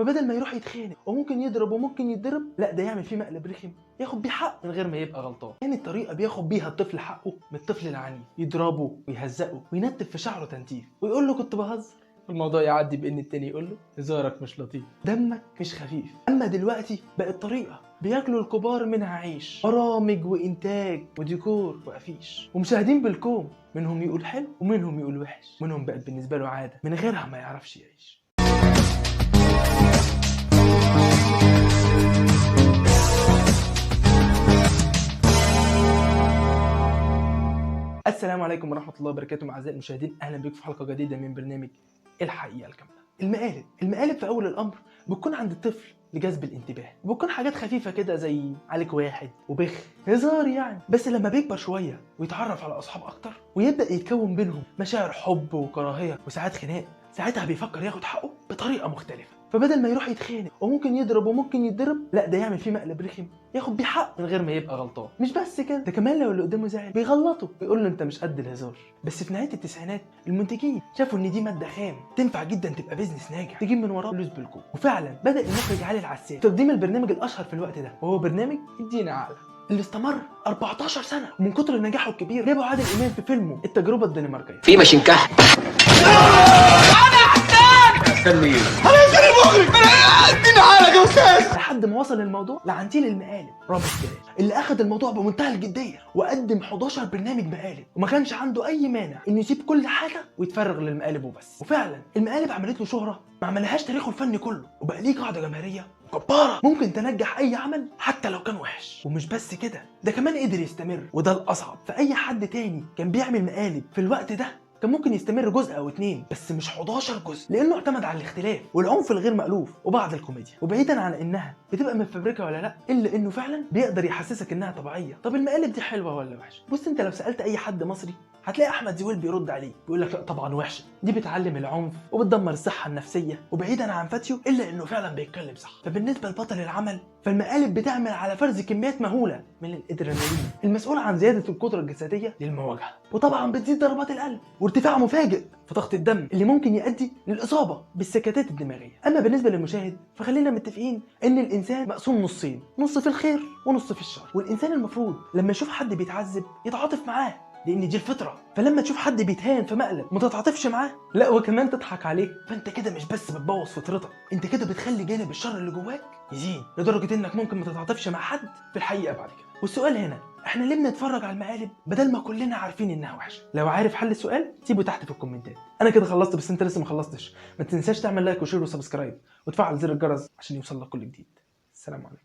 فبدل ما يروح يتخانق وممكن يضرب وممكن يتضرب، لا ده يعمل فيه مقلب رخم ياخد بيه حق من غير ما يبقى غلطان. يعني الطريقه بياخد بيها الطفل حقه من الطفل العنيف، يضربه ويهزقه وينتف في شعره تنتيف ويقول له كنت بهزر، الموضوع يعدي بان التاني يقول له هزارك مش لطيف، دمك مش خفيف. اما دلوقتي بقت طريقه بياكلوا الكبار منها عيش، برامج وانتاج وديكور وافيش ومشاهدين بالكوم، منهم يقول حلو ومنهم يقول وحش، منهم بقت بالنسبه له عاده من غيرها ما يعرفش يعيش. السلام عليكم ورحمه الله وبركاته اعزائي المشاهدين، اهلا بكم في حلقه جديده من برنامج الحقيقه الكامله. المقالب في اول الامر بتكون عند الطفل لجذب الانتباه، وبتكون حاجات خفيفه كده زي عليك واحد وبخ، هزار يعني. بس لما بيكبر شويه ويتعرف على اصحاب اكتر ويبدا يتكون بينهم مشاعر حب وكراهيه وساعات خناق، ساعتها بيفكر ياخد حقه بطريقه مختلفه. فبدل ما يروح يتخانق وممكن يضرب وممكن يتضرب، لا ده يعمل فيه مقلب رخم ياخد بيه حق من غير ما يبقى غلطان. مش بس كده، ده كمان لو اللي قدامه زعل بيغلطه ويقول له انت مش قد الهزار. بس في نهايه التسعينات المنتجين شافوا ان دي ماده خام تنفع جدا تبقى بيزنس ناجح تجيب من وراه فلوس بالكوم، وفعلا بدا المخرج علي العسال تقديم البرنامج الاشهر في الوقت ده، وهو برنامج ادينا عقله، اللي استمر 14 سنه. ومن كتر نجاحه الكبير جابوا عادل امام في فيلمه التجربه الدنماركيه. في ماشينكح استني هنزل المخرج ادينا عقلك يا استاذ، لحد ما وصل الموضوع لعنتيل المقالب رامز جلال، اللي اخذ الموضوع بمنتهى الجديه وقدم 11 برنامج مقالب، وما كانش عنده اي مانع انه يسيب كل حاجه ويتفرغ للمقالب وبس. وفعلا المقالب عملت له شهره ما عملهاش تاريخه الفني كله، وبقى ليه قاعده جماهيريه جبارة ممكن تنجح اي عمل حتى لو كان وحش. ومش بس كده، ده كمان قدر يستمر، وده الاصعب. فاي حد تاني كان بيعمل مقالب في الوقت ده كان ممكن يستمر جزء او اتنين، بس مش 11 جزء، لانه اعتمد على الاختلاف والعنف الغير مألوف وبعض الكوميديا. وبعيدا عن انها بتبقى متفبركه ولا لا، الا انه فعلا بيقدر يحسسك انها طبيعيه. طب المقالب دي حلوه ولا وحشه؟ بص، انت لو سالت اي حد مصري هتلاقي احمد زويل بيرد عليه بيقول لك لا طبعا وحشه، دي بتعلم العنف وبتدمر الصحه النفسيه. وبعيدا عن فاتيو، الا انه فعلا بيتكلم صح. فبالنسبه لبطل العمل، فالمقالب بتعمل على فرز كميات مهوله من الادرينالين المسؤول عن زياده القدره الجسديه للمواجهه، وطبعا بتزيد ضربات القلب وارتفاع مفاجئ في ضغط الدم اللي ممكن يؤدي للاصابه بالسكتات الدماغيه. اما بالنسبه للمشاهد فخلينا متفقين ان الانسان مقسوم نصين، نص في الخير ونص في الشر. والانسان المفروض لما يشوف حد بيتعذب يتعاطف معاه، لان دي الفطره. فلما تشوف حد بيتهان في مقلب ما تتعاطفش معاه، لا وكمان تضحك عليه، فانت كده مش بس بتبوظ فطرتك، انت كده بتخلي جانب الشر اللي جواك يزيد لدرجه انك ممكن ما تتعاطفش مع حد في الحقيقه بعد كده. والسؤال هنا، احنا ليه بنتفرج على المقالب بدل ما كلنا عارفين انها وحشه؟ لو عارف حل السؤال سيبه تحت في الكومنتات. انا كده خلصت، بس انت لسه ما خلصتش. ما تنساش تعمل لايك وشير وسبسكرايب وتفعل زر الجرس عشان يوصل لك كل جديد. السلام عليكم.